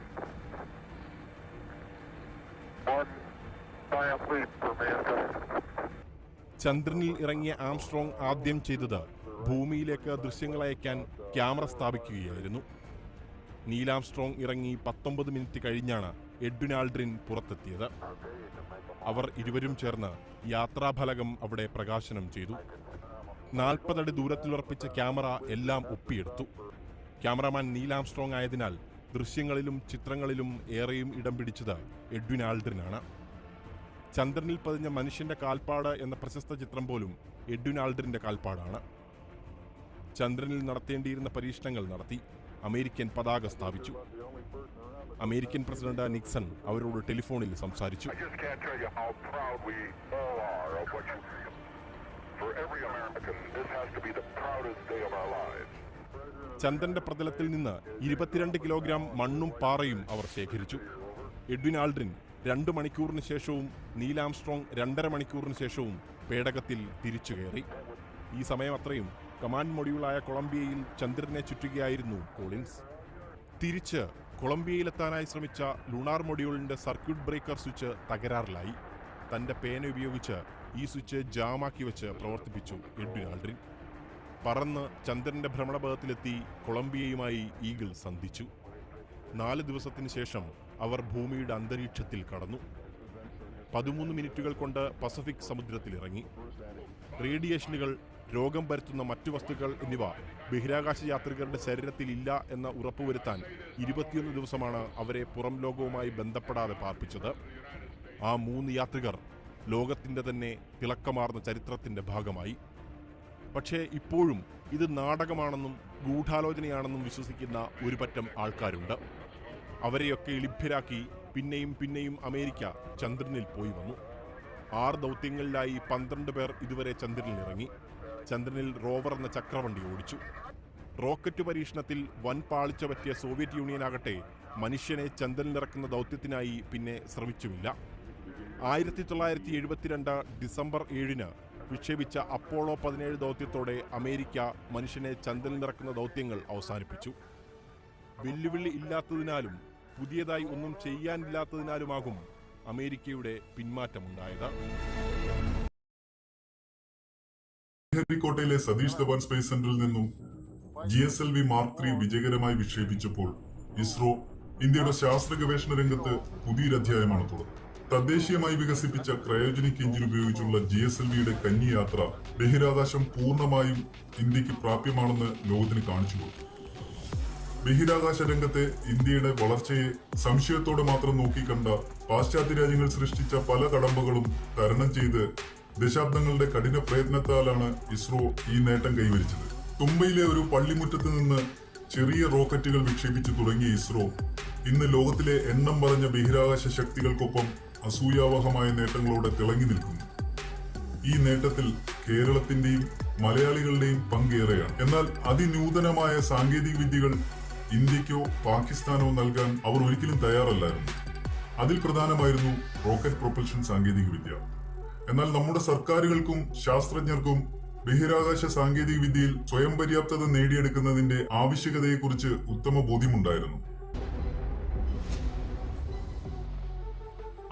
one giant leap for mankind.
ചന്ദ്രനിൽ ഇറങ്ങിയ ആംസ്ട്രോങ് ആദ്യം ചെയ്തത് ഭൂമിയിലേക്ക് ദൃശ്യങ്ങൾ അയക്കാൻ ക്യാമറ സ്ഥാപിക്കുകയായിരുന്നു. നീൽ ആംസ്ട്രോങ് ഇറങ്ങി 19 മിനിറ്റ് കഴിഞ്ഞാണ് എഡ്വിൻ ആൽഡ്രിൻ പുറത്തെത്തിയത്. അവർ ഇരുവരും ചേർന്ന് യാത്രാഫലകം അവിടെ പ്രകാശനം ചെയ്തു. 40 അടി ദൂരത്തിലുറപ്പിച്ച ക്യാമറ എല്ലാം ഒപ്പിയെടുത്തു. ക്യാമറമാൻ നീൽ ആംസ്ട്രോങ് ആയതിനാൽ ദൃശ്യങ്ങളിലും ചിത്രങ്ങളിലും ഏറെയും ഇടം പിടിച്ചത് എഡ്വിൻ ആൽഡ്രിനാണ്. ചന്ദ്രനിൽ പതിഞ്ഞ മനുഷ്യന്റെ കാൽപ്പാട് എന്ന പ്രശസ്ത ചിത്രം പോലും എഡ്വിൻ ആൽഡ്രിന്റെ കാൽപ്പാടാണ്. ചന്ദ്രനിൽ നടത്തേണ്ടിയിരുന്ന പരീക്ഷണങ്ങൾ നടത്തി. അമേരിക്കൻ പതാക സ്ഥാപിച്ചു. അമേരിക്കൻ പ്രസിഡന്റ് നിക്സൺ അവരോട് ടെലിഫോണിൽ സംസാരിച്ചു. ചന്ദ്രന്റെ പ്രതലത്തിൽ നിന്ന് 22 കിലോഗ്രാം മണ്ണും പാറയും അവർ ശേഖരിച്ചു. എഡ്വിൻ ആൽഡ്രിൻ 2 മണിക്കൂറിന് ശേഷവും നീൽ ആംസ്ട്രോങ് 2.5 മണിക്കൂറിന് ശേഷവും പേടകത്തിൽ തിരിച്ചു കയറി. ഈ സമയം അത്രയും കമാൻഡ് മൊഡ്യൂളായ കൊളംബിയയിൽ ചന്ദ്രനെ ചുറ്റുകയായിരുന്നു കോളിൻസ്. തിരിച്ച് കൊളംബിയയിലെത്താനായി ശ്രമിച്ച ലൂണാർ മൊഡ്യൂളിന്റെ സർക്യൂട്ട് ബ്രേക്കർ സ്വിച്ച് തകരാറിലായി. തന്റെ പേന ഉപയോഗിച്ച് ഈ സ്വിച്ച് ജാമാക്കി വെച്ച് പ്രവർത്തിപ്പിച്ചു എഡ്വിൻ ആൽഡ്രിൻ. പറന്ന് ചന്ദ്രന്റെ ഭ്രമണപഥത്തിലെത്തി കൊളംബിയയുമായി ഈഗിൾ സന്ധിച്ചു. 4 ദിവസത്തിന് ശേഷം അവർ ഭൂമിയുടെ അന്തരീക്ഷത്തിൽ കടന്നു. 13 മിനിറ്റുകൾ കൊണ്ട് പസഫിക് സമുദ്രത്തിലിറങ്ങി. റേഡിയേഷനുകൾ, രോഗം പരത്തുന്ന മറ്റു വസ്തുക്കൾ എന്നിവ ബഹിരാകാശ യാത്രികരുടെ ശരീരത്തിൽ ഇല്ല എന്ന ഉറപ്പുവരുത്താൻ 21 ദിവസമാണ് അവരെ പുറം ലോകവുമായി ബന്ധപ്പെടാതെ പാർപ്പിച്ചത്. ആ 3 യാത്രികർ ലോകത്തിന്റെ തന്നെ തിളക്കമാർന്ന ചരിത്രത്തിന്റെ ഭാഗമായി. പക്ഷേ ഇപ്പോഴും ഇത് നാടകമാണെന്നും ഗൂഢാലോചനയാണെന്നും വിശ്വസിക്കുന്ന ഒരു പറ്റം ആൾക്കാരുണ്ട്. അവരെയൊക്കെ ലഭ്യരാക്കി പിന്നെയും പിന്നെയും അമേരിക്ക ചന്ദ്രനിൽ പോയി വന്നു. 6 ദൗത്യങ്ങളിലായി 12 പേർ ഇതുവരെ ചന്ദ്രനിലിറങ്ങി. ചന്ദ്രനിൽ റോവർ എന്ന ചക്രവണ്ടി ഓടിച്ചു. റോക്കറ്റ് പരീക്ഷണത്തിൽ വൻ പാളിച്ച പറ്റിയ സോവിയറ്റ് യൂണിയനാകട്ടെ മനുഷ്യനെ ചന്ദ്രനിലിറക്കുന്ന ദൗത്യത്തിനായി പിന്നെ ശ്രമിച്ചുമില്ല. 1972 ഡിസംബർ 7-ന് വിക്ഷേപിച്ച അപ്പോളോ 17 ദൗത്യത്തോടെ അമേരിക്ക മനുഷ്യനെ ചന്ദ്രനിലിറക്കുന്ന ദൗത്യങ്ങൾ അവസാനിപ്പിച്ചു. വെല്ലുവിളി ഇല്ലാത്തതിനാലും പുതിയതായി ഒന്നും ചെയ്യാനില്ലാത്തതിനാലുമാകും അമേരിക്കയുടെ പിന്മാറ്റമുണ്ടായത്.
ശ്രീഹരിക്കോട്ടയിലെ സതീഷ് ധവാൻ സ്പേസ് സെന്ററിൽ നിന്നും GSLV Mark III വിജയകരമായി വിക്ഷേപിച്ചപ്പോൾ ഇസ്രോ ഇന്ത്യയുടെ ശാസ്ത്ര ഗവേഷണ രംഗത്ത് പുതിയൊരധ്യായമാണ് തുറന്നത്. തദ്ദേശീയമായി വികസിപ്പിച്ച ക്രയോജനിക് എഞ്ചിൻ ഉപയോഗിച്ചുള്ള GSLVയുടെ കന്നി യാത്ര ബഹിരാകാശം പൂർണ്ണമായും ഇന്ത്യക്ക് പ്രാപ്യമാണെന്ന് ലോകത്തിന് കാണിച്ചു കൊടുത്തു. ബഹിരാകാശ രംഗത്തെ ഇന്ത്യയുടെ വളർച്ചയെ സംശയത്തോടെ മാത്രം നോക്കിക്കണ്ട പാശ്ചാത്യ രാജ്യങ്ങൾ സൃഷ്ടിച്ച പല കടമ്പകളും തരണം ചെയ്ത് ദശാബ്ദങ്ങളുടെ കഠിന പ്രയത്നത്താലാണ് ഇസ്രോ ഈ നേട്ടം കൈവരിച്ചത്. തുമ്പയിലെ ഒരു പള്ളിമുറ്റത്ത് നിന്ന് ചെറിയ റോക്കറ്റുകൾ വിക്ഷേപിച്ചു തുടങ്ങിയ ഇസ്രോ ഇന്ന് ലോകത്തിലെ എണ്ണം പറഞ്ഞ ബഹിരാകാശ ശക്തികൾക്കൊപ്പം അസൂയാവഹമായ നേട്ടങ്ങളോടെ തിളങ്ങി നിൽക്കുന്നു. ഈ നേട്ടത്തിൽ കേരളത്തിന്റെയും മലയാളികളുടെയും പങ്കേറെയാണ്. എന്നാൽ അതിനൂതനമായ സാങ്കേതിക വിദ്യകൾ ഇന്ത്യക്കോ പാകിസ്ഥാനോ നൽകാൻ അവർ ഒരിക്കലും തയ്യാറല്ലായിരുന്നു. അതിൽ പ്രധാനമായിരുന്നു റോക്കറ്റ് പ്രൊപ്പൽഷൻ സാങ്കേതിക വിദ്യ. എന്നാൽ നമ്മുടെ സർക്കാരുകൾക്കും ശാസ്ത്രജ്ഞർക്കും ബഹിരാകാശ സാങ്കേതിക വിദ്യയിൽ സ്വയം പര്യാപ്തത നേടിയെടുക്കുന്നതിന്റെ ആവശ്യകതയെക്കുറിച്ച് ഉത്തമ ബോധ്യമുണ്ടായിരുന്നു.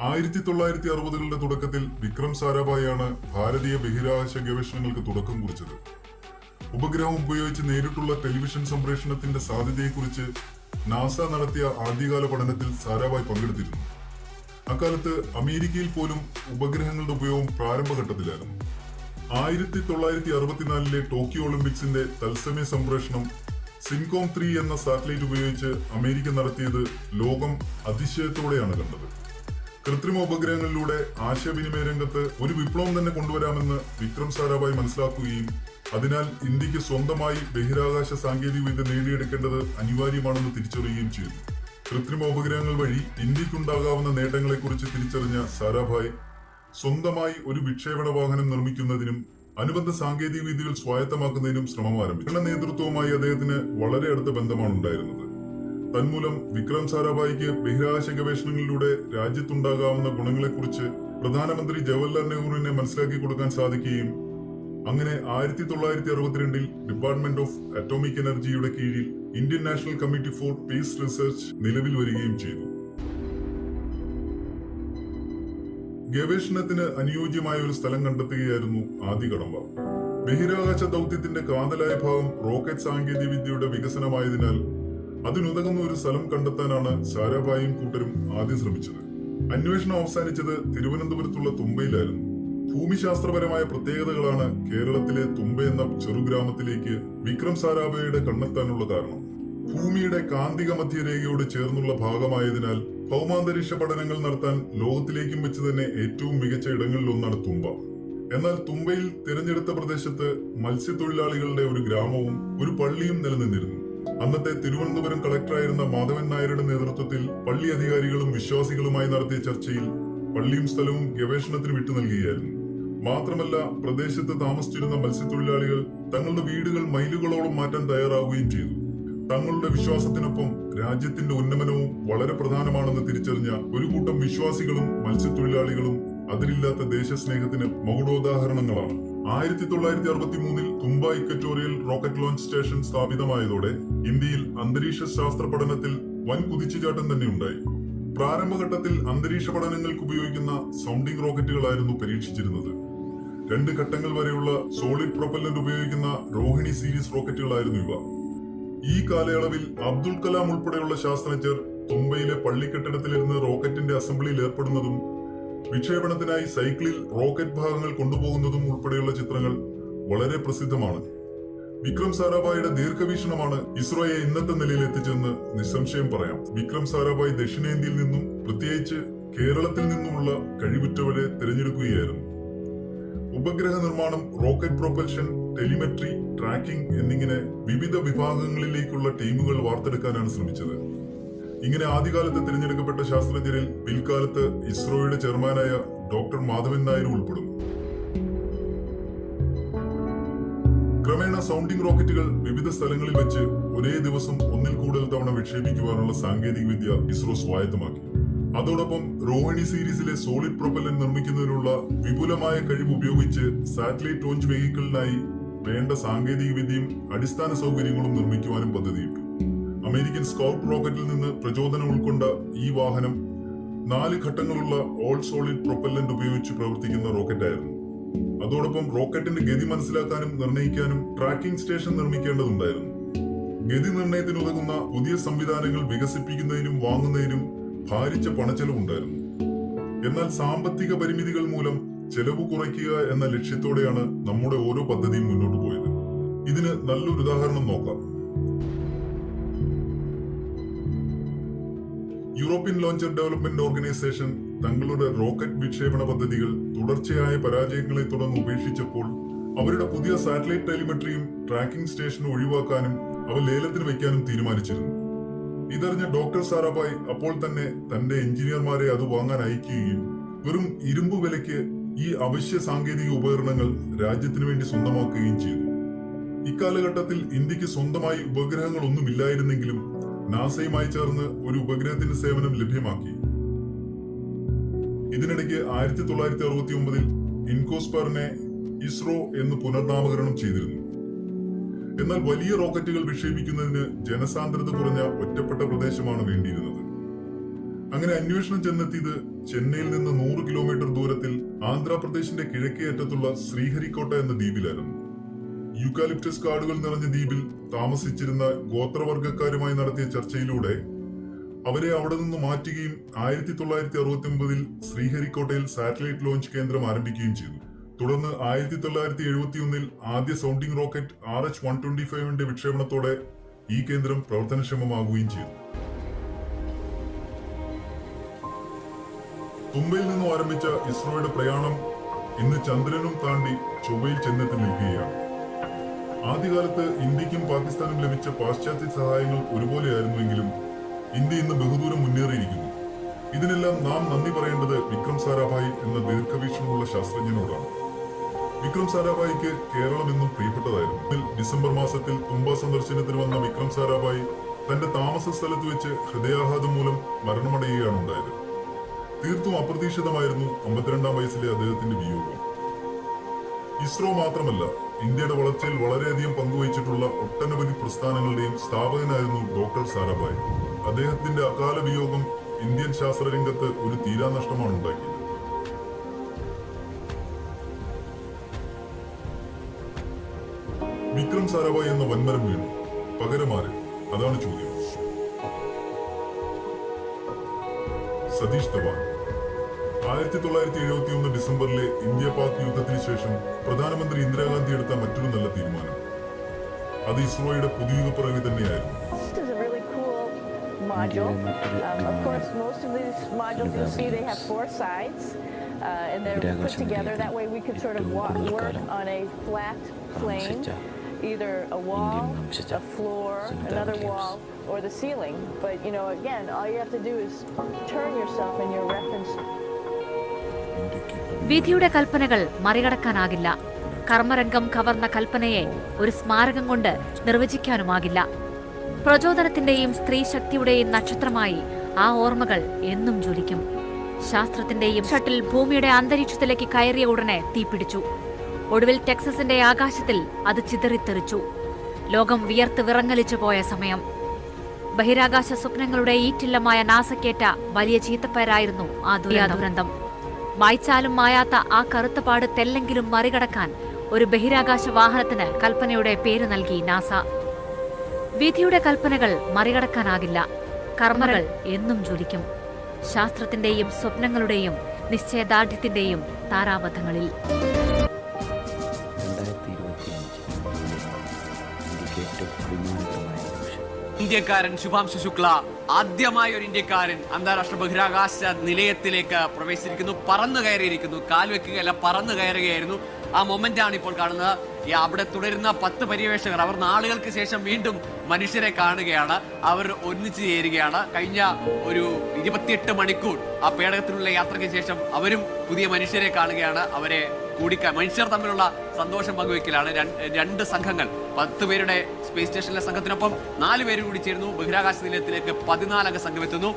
1960കളുടെ തുടക്കത്തിൽ വിക്രം സാരാഭായിയാണ് ഭാരതീയ ബഹിരാകാശ ഗവേഷണങ്ങൾക്ക് തുടക്കം കുറിച്ചത്. ഉപഗ്രഹം ഉപയോഗിച്ച് നേരിട്ടുള്ള ടെലിവിഷൻ സംപ്രേഷണത്തിന്റെ സാധ്യതയെക്കുറിച്ച് നാസ നടത്തിയ ആദ്യകാല പഠനത്തിൽ സാരാഭായ് പങ്കെടുത്തിരുന്നു. അക്കാലത്ത് അമേരിക്കയിൽ പോലും ഉപഗ്രഹങ്ങളുടെ ഉപയോഗം പ്രാരംഭഘട്ടത്തിലായിരുന്നു. 1964 ടോക്കിയോ ഒളിമ്പിക്സിന്റെ തത്സമയ സംപ്രേഷണം സിൻകോം 3 എന്ന സാറ്റലൈറ്റ് ഉപയോഗിച്ച് അമേരിക്ക നടത്തിയത് ലോകം അതിശയത്തോടെയാണ് കണ്ടത്. കൃത്രിമ ഉപഗ്രഹങ്ങളിലൂടെ ആശയവിനിമയ രംഗത്ത് ഒരു വിപ്ലവം തന്നെ കൊണ്ടുവരാമെന്ന് വിക്രം സാരാഭായ് മനസ്സിലാക്കുകയും അതിനാൽ ഇന്ത്യക്ക് സ്വന്തമായി ബഹിരാകാശ സാങ്കേതിക വിദ്യ നേടിയെടുക്കേണ്ടത് അനിവാര്യമാണെന്ന് തിരിച്ചറിയുകയും ചെയ്തു. കൃത്രിമ ഉപഗ്രഹങ്ങൾ വഴി ഇന്ത്യക്കുണ്ടാകാവുന്ന നേട്ടങ്ങളെക്കുറിച്ച് തിരിച്ചറിഞ്ഞ സാരാഭായ് സ്വന്തമായി ഒരു വിക്ഷേപണ വാഹനം നിർമ്മിക്കുന്നതിനും അനുബന്ധ സാങ്കേതിക വിദ്യകൾ സ്വായത്തമാക്കുന്നതിനും ശ്രമം ആരംഭിച്ചു. നേതൃത്വവുമായി അദ്ദേഹത്തിന് വളരെ അടുത്ത ബന്ധമാണ് ഉണ്ടായിരുന്നത്. തന്മൂലം വിക്രം സാരാഭായിക്ക് ബഹിരാകാശ ഗവേഷണങ്ങളിലൂടെ രാജ്യത്തുണ്ടാകാവുന്ന ഗുണങ്ങളെക്കുറിച്ച് പ്രധാനമന്ത്രി ജവഹർലാൽ നെഹ്റുവിനെ മനസ്സിലാക്കി കൊടുക്കാൻ സാധിക്കുകയും അങ്ങനെ 1962 ഡിപ്പാർട്ട്മെന്റ് ഓഫ് അറ്റോമിക് എനർജിയുടെ കീഴിൽ Indian national committee for peace research നിലവിൽ വരികയും ചെയ്തു. ഗവേഷണത്തിന് അനുയോജ്യമായ ഒരു സ്ഥലം കണ്ടെത്തുകയായിരുന്നു ആദ്യ കടമ്പ. ബഹിരാകാശ ദൗത്യത്തിന്റെ കാതലായ ഭാഗം റോക്കറ്റ് സാങ്കേതിക വിദ്യയുടെ വികസനമായതിനാൽ അതിനുതകുന്ന ഒരു സ്ഥലം കണ്ടെത്താനാണ് സാരാഭായും കൂട്ടരും ആദ്യം ശ്രമിച്ചത്. അന്വേഷണം അവസാനിച്ചത് തിരുവനന്തപുരത്തുള്ള തുമ്പയിലായിരുന്നു. ഭൂമിശാസ്ത്രപരമായ പ്രത്യേകതകളാണ് കേരളത്തിലെ തുമ്പ എന്ന ചെറുഗ്രാമത്തിലേക്ക് വിക്രം സാരാഭായിയുടെ കണ്ണെത്താനുള്ള കാരണം. ഭൂമിയുടെ കാന്തിക മധ്യരേഖയോട് ചേർന്നുള്ള ഭാഗമായതിനാൽ ഭൗമാന്തരീക്ഷ പഠനങ്ങൾ നടത്താൻ ലോകത്തിലേക്കും വെച്ച് തന്നെ ഏറ്റവും മികച്ച ഇടങ്ങളിലൊന്നാണ് തുമ്പ. എന്നാൽ തുമ്പയിൽ തിരഞ്ഞെടുത്ത പ്രദേശത്ത് മത്സ്യത്തൊഴിലാളികളുടെ ഒരു ഗ്രാമവും ഒരു പള്ളിയും നിലനിന്നിരുന്നു. അന്നത്തെ തിരുവനന്തപുരം കളക്ടറായിരുന്ന മാധവൻ നായരുടെ നേതൃത്വത്തിൽ പള്ളി അധികാരികളും വിശ്വാസികളുമായി നടത്തിയ ചർച്ചയിൽ പള്ളിയും സ്ഥലവും ഗവേഷണത്തിന് വിട്ടു നൽകുകയായിരുന്നു. മാത്രമല്ല പ്രദേശത്ത് താമസിച്ചിരുന്ന മത്സ്യത്തൊഴിലാളികൾ തങ്ങളുടെ വീടുകൾ മൈലുകളോളം മാറ്റാൻ തയ്യാറാവുകയും ചെയ്തു. തങ്ങളുടെ വിശ്വാസത്തിനൊപ്പം രാജ്യത്തിന്റെ ഉന്നമനവും വളരെ പ്രധാനമാണെന്ന് തിരിച്ചറിഞ്ഞ ഒരു കൂട്ടം വിശ്വാസികളും മത്സ്യത്തൊഴിലാളികളും അതിരില്ലാത്ത ദേശസ്നേഹത്തിന് മകുടോദാഹരണങ്ങളാണ്. 1963 തുമ്പ ഇക്വറ്റോറിയൽ റോക്കറ്റ് ലോഞ്ച് സ്റ്റേഷൻ സ്ഥാപിതമായതോടെ ഇന്ത്യയിൽ അന്തരീക്ഷ ശാസ്ത്ര പഠനത്തിൽ വൻ കുതിച്ചുചാട്ടം തന്നെ ഉണ്ടായി. പ്രാരംഭഘട്ടത്തിൽ അന്തരീക്ഷ പഠനങ്ങൾക്ക് ഉപയോഗിക്കുന്ന സൗണ്ടിംഗ് റോക്കറ്റുകളായിരുന്നു പരീക്ഷിച്ചിരുന്നത്. 2 ഘട്ടങ്ങൾ വരെയുള്ള സോളിഡ് പ്രൊപ്പല്ലന്റ് ഉപയോഗിക്കുന്ന രോഹിണി സീരീസ് റോക്കറ്റുകളായിരുന്നു ഇവ. ഈ കാലയളവിൽ അബ്ദുൽ കലാം ഉൾപ്പെടെയുള്ള ശാസ്ത്രജ്ഞർ തുമ്പയിലെ പള്ളിക്കെട്ടിടത്തിലിരുന്ന് റോക്കറ്റിന്റെ അസംബ്ലിയിൽ ഏർപ്പെടുന്നതും വിക്ഷേപണത്തിനായി സൈക്കിളിൽ റോക്കറ്റ് ഭാഗങ്ങൾ കൊണ്ടുപോകുന്നതും ഉൾപ്പെടെയുള്ള ചിത്രങ്ങൾ വളരെ പ്രസിദ്ധമാണ്. വിക്രം സാരാഭായിയുടെ ദീർഘവീക്ഷണമാണ് ഇസ്രോയെ ഇന്നത്തെ നിലയിൽ എത്തിച്ചതെന്ന് നിസ്സംശയം പറയാം. വിക്രം സാരാഭായ് ദക്ഷിണേന്ത്യയിൽ നിന്നും പ്രത്യേകിച്ച് കേരളത്തിൽ നിന്നുമുള്ള കഴിവുറ്റവരെ തിരഞ്ഞെടുക്കുകയായിരുന്നു. ഉപഗ്രഹ നിർമ്മാണം, റോക്കറ്റ് പ്രൊപ്പൽഷൻ, ടെലിമെട്രി, ട്രാക്കിംഗ് എന്നിങ്ങനെ വിവിധ വിഭാഗങ്ങളിലേക്കുള്ള ടീമുകൾ വാർത്തെടുക്കാനാണ് ശ്രമിച്ചത്. ഇങ്ങനെ ആദ്യകാലത്ത് തിരഞ്ഞെടുക്കപ്പെട്ട ശാസ്ത്രജ്ഞരിൽ പിൽക്കാലത്ത് ഇസ്രോയുടെ ചെയർമാനായ ഡോക്ടർ മാധവൻ നായർ ഉൾപ്പെടുന്നു. ക്രമേണ സൗണ്ടിംഗ് റോക്കറ്റുകൾ വിവിധ സ്ഥലങ്ങളിൽ വെച്ച് ഒരേ ദിവസം ഒന്നിൽ കൂടുതൽ തവണ വിക്ഷേപിക്കുവാനുള്ള സാങ്കേതിക വിദ്യ ഇസ്രോ സ്വായത്തമാക്കി. അതോടൊപ്പം രോഹിണി സീരീസിലെ സോളിഡ് പ്രൊപ്പല്ലന്റ് നിർമ്മിക്കുന്നതിനുള്ള വിപുലമായ കഴിവ് ഉപയോഗിച്ച് സാറ്റലൈറ്റ് ലോഞ്ച് വെഹിക്കിളിനായി വേണ്ട സാങ്കേതിക വിദ്യയും അടിസ്ഥാന സൗകര്യങ്ങളും നിർമ്മിക്കുവാനും പദ്ധതിയിട്ടു. അമേരിക്കൻ സ്കൗട്ട് റോക്കറ്റിൽ നിന്ന് പ്രചോദനം ഉൾക്കൊണ്ട ഈ വാഹനം 4 ഘട്ടങ്ങളുള്ള ഓൾ സോളിഡ് പ്രൊപ്പല്ലന്റ് ഉപയോഗിച്ച് പ്രവർത്തിക്കുന്ന റോക്കറ്റായിരുന്നു. അതോടൊപ്പം റോക്കറ്റിന്റെ ഗതി മനസ്സിലാക്കാനും നിർണ്ണയിക്കാനും ട്രാക്കിംഗ് സ്റ്റേഷൻ നിർമ്മിക്കേണ്ടതുണ്ടായിരുന്നു. ഗതി നിർണ്ണയത്തിനുതകുന്ന പുതിയ സംവിധാനങ്ങൾ വികസിപ്പിക്കുന്നതിനും വാങ്ങുന്നതിനും ഭാരിച്ച പണച്ചെലവുണ്ടായിരുന്നു. എന്നാൽ സാമ്പത്തിക പരിമിതികൾ മൂലം ചെലവ് കുറയ്ക്കുക എന്ന ലക്ഷ്യത്തോടെയാണ് നമ്മുടെ ഓരോ പദ്ധതിയും മുന്നോട്ട് പോയത്. ഇതിന് നല്ലൊരു ഉദാഹരണം നോക്കാം. യൂറോപ്യൻ ലോഞ്ചർ ഡെവലപ്മെന്റ് ഓർഗനൈസേഷൻ തങ്ങളുടെ റോക്കറ്റ് വിക്ഷേപണ പദ്ധതികൾ തുടർച്ചയായ പരാജയങ്ങളെ തുടർന്ന് ഉപേക്ഷിച്ചപ്പോൾ അവരുടെ പുതിയ സാറ്റലൈറ്റ് ടെലിമെട്രിയും ട്രാക്കിംഗ് സ്റ്റേഷനും ഒഴിവാക്കാനും അവ ലേലത്തിന് വയ്ക്കാനും തീരുമാനിച്ചിരുന്നു. ഇതറിഞ്ഞ ഡോക്ടർ സാരാഭായ് അപ്പോൾ തന്നെ തന്റെ എഞ്ചിനീയർമാരെ അത് വാങ്ങാൻ അയക്കുകയും വെറും ഇരുമ്പ് വിലയ്ക്ക് ഈ അവശ്യ സാങ്കേതിക ഉപകരണങ്ങൾ രാജ്യത്തിനു വേണ്ടി സ്വന്തമാക്കുകയും ചെയ്തു. ഇക്കാലഘട്ടത്തിൽ ഇന്ത്യക്ക് സ്വന്തമായി ഉപഗ്രഹങ്ങളൊന്നുമില്ലായിരുന്നെങ്കിലും നാസയുമായി ചേർന്ന് ഒരു ഉപഗ്രഹത്തിന്റെ സേവനം ലഭ്യമാക്കി. ഇതിനിടയ്ക്ക് 1969 ഇൻകോസ്പറിനെ ഇസ്രോ എന്ന് പുനർനാമകരണം ചെയ്തിരുന്നു. എന്നാൽ വലിയ റോക്കറ്റുകൾ വിക്ഷേപിക്കുന്നതിന് ജനസാന്ദ്രത കുറഞ്ഞ ഒറ്റപ്പെട്ട പ്രദേശമാണ് വേണ്ടിയിരുന്നത്. അങ്ങനെ അന്വേഷണം ചെന്നെത്തിയത് ചെന്നൈയിൽ നിന്ന് 100 കിലോമീറ്റർ ദൂരത്തിൽ ആന്ധ്രാപ്രദേശിന്റെ കിഴക്കേ അറ്റത്തുള്ള ശ്രീഹരിക്കോട്ട എന്ന ദ്വീപിലായിരുന്നു. യൂക്കാലിപ്റ്റസ് കാടുകൾ നിറഞ്ഞ ദ്വീപിൽ താമസിച്ചിരുന്ന ഗോത്രവർഗക്കാരുമായി നടത്തിയ ചർച്ചയിലൂടെ അവരെ അവിടെ നിന്ന് മാറ്റുകയും 1969 ശ്രീഹരിക്കോട്ടയിൽ സാറ്റലൈറ്റ് ലോഞ്ച് കേന്ദ്രം ആരംഭിക്കുകയും ചെയ്തു. തുടർന്ന് 1971 ആദ്യ സൗണ്ടിംഗ് റോക്കറ്റ് RH-125 വിക്ഷേപണത്തോടെ ഈ കേന്ദ്രം പ്രവർത്തനക്ഷമമാകുകയും ചെയ്തു. തുമ്പയിൽ നിന്നും ആരംഭിച്ച ഇസ്രോയുടെ പ്രയാണം ഇന്ന് ചന്ദ്രനും താണ്ടി ചൊവ്വയിൽ ചെന്നെത്തി നിൽക്കുകയാണ്. ആദ്യകാലത്ത് ഇന്ത്യക്കും പാകിസ്ഥാനും ലഭിച്ച പാശ്ചാത്യ സഹായങ്ങൾ ഒരുപോലെയായിരുന്നുവെങ്കിലും ഇന്ത്യ ഇന്ന് ബഹുദൂരം മുന്നേറിയിരിക്കുന്നു. ഇതിനെല്ലാം നാം നന്ദി പറയേണ്ടത് വിക്രം സാരാഭായ് എന്ന ദീർഘവീക്ഷണമുള്ള ശാസ്ത്രജ്ഞനോടാണ്. വിക്രം സാരാഭായിക്ക് കേരളം എന്നും പ്രിയപ്പെട്ടതായിരുന്നു. ഡിസംബർ മാസത്തിൽ തുമ്പ സന്ദർശനത്തിന് വന്ന വിക്രം സാരാഭായ് തന്റെ താമസ സ്ഥലത്ത് വെച്ച് ഹൃദയാഘാതം മൂലം മരണമടയുകയാണ് ഉണ്ടായത്. തീർത്തും അപ്രതീക്ഷിതമായിരുന്നു 52-ാം വയസ്സിലെ അദ്ദേഹത്തിന്റെ വിയോഗം. ഇസ്രോ മാത്രമല്ല, ഇന്ത്യയുടെ വളർച്ചയിൽ വളരെയധികം പങ്കുവഹിച്ചിട്ടുള്ള ഒട്ടനവധി പ്രസ്ഥാനങ്ങളുടെയും സ്ഥാപകനായിരുന്നു ഡോക്ടർ സാരാഭായ്. അദ്ദേഹത്തിന്റെ അകാല വിയോഗം ഇന്ത്യൻ ശാസ്ത്രരംഗത്ത് ഒരു തീരാനഷ്ടമാണ് ഉണ്ടാക്കിയത്. വിക്രം സാരാഭായ് എന്ന വൻമരം വീണു, പകരമാര്? അതാണ് ചോദ്യം. സതീഷ് ധവാൻ 1971 ഡിസംബറിലെ ഇന്ത്യ പാക് യുദ്ധത്തിന് ശേഷം പ്രധാനമന്ത്രി ഇന്ദിരാഗാന്ധി എടുത്ത മറ്റൊരു നല്ല തീരുമാനം. അത് ഇസ്രോയുടെ പുതുയുഗപ്പിറവി തന്നെയായിരുന്നു.
Module. Of course, most of these modules you see they have 4 sides, and they're put together. That way we could sort of work on a flat plane, either a wall, a floor, another wall, or the ceiling. But you know, again, all you have to do is turn yourself in your reference.
വിധിയുടെ കൽപ്പനകൾ മറികടക്കാനാകില്ല. കർമ്മരംഗം കവർന്ന കൽപ്പനയെ ഒരു സ്മാരകം കൊണ്ട് നിർവചിക്കാനുമാകില്ല. പ്രചോദനത്തിന്റെയും സ്ത്രീശക്തിയുടെയും നക്ഷത്രമായി ആ ഓർമ്മകൾ എന്നും ജ്വലിക്കും. ശാസ്ത്രത്തിന്റെയും shuttle ഭൂമിയുടെ അന്തരീക്ഷത്തിലേക്ക് കയറിയ ഉടനെ തീപിടിച്ചു. ഒടുവിൽ ടെക്സസിന്റെ ആകാശത്തിൽ അത് ചിതറിത്തെറിച്ചു. ലോകം വിയർത്ത് വിറങ്ങലിച്ചു പോയ സമയം. ബഹിരാകാശ സ്വപ്നങ്ങളുടെ ഈറ്റില്ലമായ നാസക്കേറ്റ വലിയ ചീത്തപ്പേരായിരുന്നു ആ ദുരന്തം. വായിച്ചാലും മായാത്ത ആ കറുത്തപാട് തെല്ലെങ്കിലും മറികടക്കാൻ ഒരു ബഹിരാകാശ വാഹനത്തിന് കൽപ്പനയുടെ പേര് നൽകി നാസ. വിധിയുടെ കൽപ്പനകൾ മറികടക്കാനാകില്ല. കർമ്മകൾ എന്നും ജ്വലിക്കും. ശാസ്ത്രത്തിന്റെയും സ്വപ്നങ്ങളുടെയും നിശ്ചയദാർഢ്യത്തിന്റെയും താരാപഥങ്ങളിൽ.
ഇന്ത്യക്കാരൻ ശുഭാംശു ശുക്ല, ആദ്യമായ ഒരു ഇന്ത്യക്കാരൻ അന്താരാഷ്ട്ര ബഹിരാകാശ നിലയത്തിലേക്ക് പ്രവേശിച്ചിരിക്കുന്നു. പറന്നു കയറിയിരിക്കുന്നു. കാൽവെക്കുകയല്ല, പറന്നു കയറുകയായിരുന്നു. ആ മൊമെന്റ് ആണ് ഇപ്പോൾ കാണുന്നത്. അവിടെ തുടരുന്ന 10 പര്യവേഷകർ, അവർ നാളുകൾക്ക് ശേഷം വീണ്ടും മനുഷ്യരെ കാണുകയാണ്. അവർ ഒന്നിച്ചു ചേരുകയാണ്. കഴിഞ്ഞ ഒരു 28 മണിക്കൂർ ആ പേടകത്തിലുള്ള യാത്രയ്ക്ക് ശേഷം അവരും പുതിയ മനുഷ്യരെ കാണുകയാണ്. അവരെ മനുഷ്യർ തമ്മിലുള്ള സന്തോഷം പങ്കുവെക്കലാണ്. 2 സംഘങ്ങൾ, 10 പേരുടെ സ്പേസ് സ്റ്റേഷനിലെ സംഘത്തിനൊപ്പം 4 പേര് കൂടി ചേർന്നു. ബഹിരാകാശ നിലയത്തിലേക്ക് 14 അംഗ സംഘം എത്തുന്നു.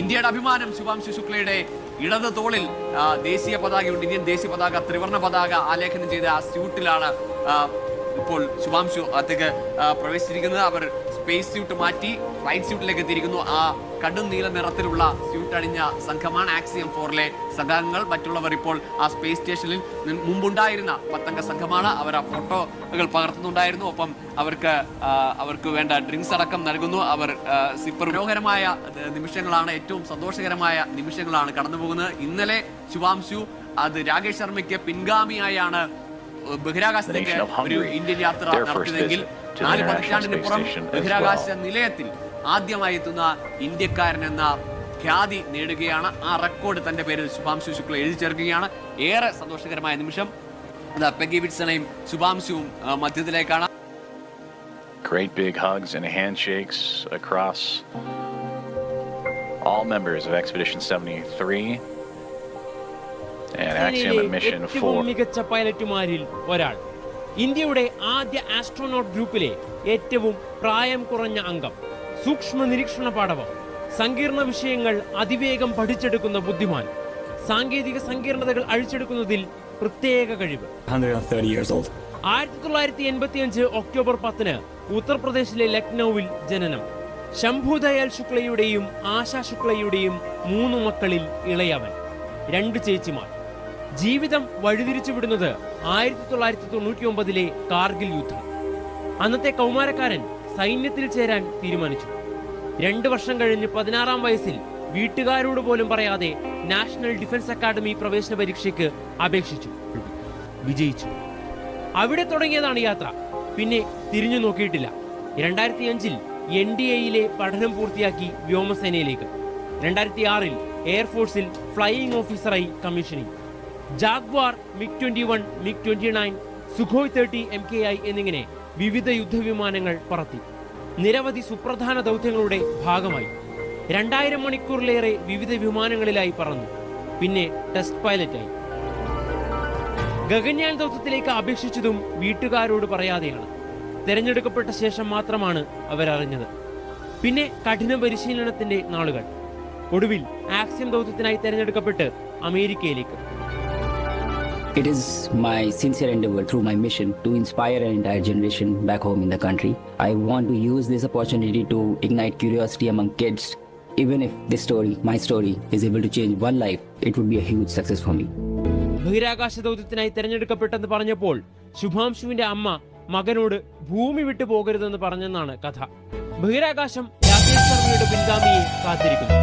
ഇന്ത്യയുടെ അഭിമാനം ശുഭാംശു ശുക്ലയുടെ ഇടത് തോളിൽ ദേശീയ പതാകയുണ്ട്. ഇന്ത്യൻ ദേശീയ പതാക, ത്രിവർണ്ണ പതാക ആലേഖനം ചെയ്ത ആ സ്യൂട്ടിലാണ് ഇപ്പോൾ ശുഭാംശു അകത്തേക്ക് പ്രവേശിച്ചിരിക്കുന്നത്. അവർ സ്പേസ് സ്യൂട്ട് മാറ്റി ഫ്ലൈറ്റ് സ്യൂട്ടിലേക്ക് എത്തിയിരിക്കുന്നു. ആ കടും നീല നിറത്തിലുള്ള സ്യൂട്ട് അണിഞ്ഞ സംഘമാണ് ആക്സിയം 4-ലെ സംഘങ്ങൾ. മറ്റുള്ളവർ ഇപ്പോൾ ആ സ്പേസ് സ്റ്റേഷനിൽ മുമ്പുണ്ടായിരുന്ന 10 അംഗ സംഘമാണ്. അവർ ആ ഫോട്ടോകൾ പകർത്തുന്നുണ്ടായിരുന്നു. ഒപ്പം അവർക്ക് വേണ്ട ഡ്രിങ്ക്സ് അടക്കം നൽകുന്നു. അവർ സിപ്പർ. മനോഹരമായ നിമിഷങ്ങളാണ്, ഏറ്റവും സന്തോഷകരമായ നിമിഷങ്ങളാണ് കടന്നുപോകുന്നത്. ഇന്നലെ ശുഭാംശു അത് രാകേഷ് ശർമ്മയ്ക്ക് പിൻഗാമിയായാണ് ബഹിരാകാശത്തേക്ക് ഒരു ഇന്ത്യൻ യാത്ര നടത്തിയതെങ്കിൽ 4 പതിറ്റാണ്ടിന് പുറം ബഹിരാകാശ നിലയത്തിൽ ആദ്യമായി എത്തുന്ന ഇന്ത്യക്കാരൻ എന്ന ഖ്യാതി നേടുകയാണ്. ആ റെക്കോർഡ് തന്റെ പേരിൽ ശുഭാംശു ശുക്ല എഴുതി ചേർക്കുകയാണ്. ഏറെ സന്തോഷകരമായ നിമിഷം. Peggy വിറ്റ്സണയും ശുഭാംശുവും മധ്യത്തിലേക്കാണ്.
Great big hugs and handshakes across all members of Expedition 73 and Axiom and Mission 4.
മികച്ച പൈലറ്റുമാരിൽ ഒരാൾ, ഇന്ത്യയുടെ ആദ്യ ആസ്ട്രോനോട്ട് ഗ്രൂപ്പിലെ ഏറ്റവും പ്രായം കുറഞ്ഞ അംഗം, സൂക്ഷ്മ നിരീക്ഷണ പാടവം, സങ്കീർണ വിഷയങ്ങൾ അതിവേഗം പഠിച്ചെടുക്കുന്ന ബുദ്ധിമാൻ, സാങ്കേതിക സങ്കീർണതകൾ അഴിച്ചെടുക്കുന്നതിൽ പ്രത്യേക കഴിവ്. 1985 ഒക്ടോബർ 10 ഉത്തർപ്രദേശിലെ ലക്നൌവിൽ ജനനം. ശംഭുദയാൽ ശുക്ലയുടെയും ആശാ ശുക്ലയുടെയും 3 മക്കളിൽ ഇളയവൻ, 2 ചേച്ചിമാർ. ജീവിതം വഴിതിരിച്ചുവിടുന്നത് 1999 കാർഗിൽ യുദ്ധം. അന്നത്തെ കൗമാരക്കാരൻ സൈന്യത്തിൽ ചേരാൻ തീരുമാനിച്ചു. 2 വർഷം കഴിഞ്ഞ് 16-ാം വയസ്സിൽ വീട്ടുകാരോട് പോലും പറയാതെ നാഷണൽ ഡിഫൻസ് അക്കാദമി പ്രവേശന പരീക്ഷയ്ക്ക് അപേക്ഷിച്ചു. വിജയിച്ചു. അവിടെ തുടങ്ങിയതാണ് യാത്ര. പിന്നെ തിരിഞ്ഞു നോക്കിയിട്ടില്ല. 2005 NDAയിലെ പഠനം പൂർത്തിയാക്കി വ്യോമസേനയിലേക്ക്. 2006 എയർഫോഴ്സിൽ ഫ്ലൈയിംഗ് ഓഫീസറായി commissioning. Jaguar, MiG-21, MiG-29, Sukhoi 30 MKI എന്നിങ്ങനെ വിവിധ യുദ്ധവിമാനങ്ങൾ പറത്തി. നിരവധി സുപ്രധാന ദൗത്യങ്ങളുടെ ഭാഗമായി. 2000 മണിക്കൂറിലേറെ വിവിധ വിമാനങ്ങളിലായി പറന്നു. പിന്നെ ടെസ്റ്റ് പൈലറ്റായി. ഗഗൻയാൻ ദൗത്യത്തിലേക്ക് അപേക്ഷിച്ചതും വീട്ടുകാരോട് പറയാതെയാണ്. തെരഞ്ഞെടുക്കപ്പെട്ട ശേഷം മാത്രമാണ് അവരറിഞ്ഞത്. പിന്നെ കഠിന പരിശീലനത്തിന്റെ നാളുകൾ. ഒടുവിൽ ആക്സിയം ദൗത്യത്തിനായി തെരഞ്ഞെടുക്കപ്പെട്ട് അമേരിക്കയിലേക്ക്.
It is my sincere endeavor through my mission to inspire an entire generation back home in the country. I want to use this opportunity to ignite curiosity among kids. Even if this story, my story, is able to change one life, it would be a huge success for me.
ബഹിരാകാശ ദൗത്യത്തിനായി തെരഞ്ഞെടുക്കപ്പെട്ടെന്ന് പറഞ്ഞപ്പോൾ ശുഭാംശുവിന്റെ അമ്മ മകനോട് ഭൂമി വിട്ടു പോകരുതെന്ന് പറഞ്ഞെന്നാണ് കഥ. ബഹിരാകാശം രാകേഷ് ശർമ്മയുടെ പിൻഗാമിയെ കാത്തിരിക്കുന്നു.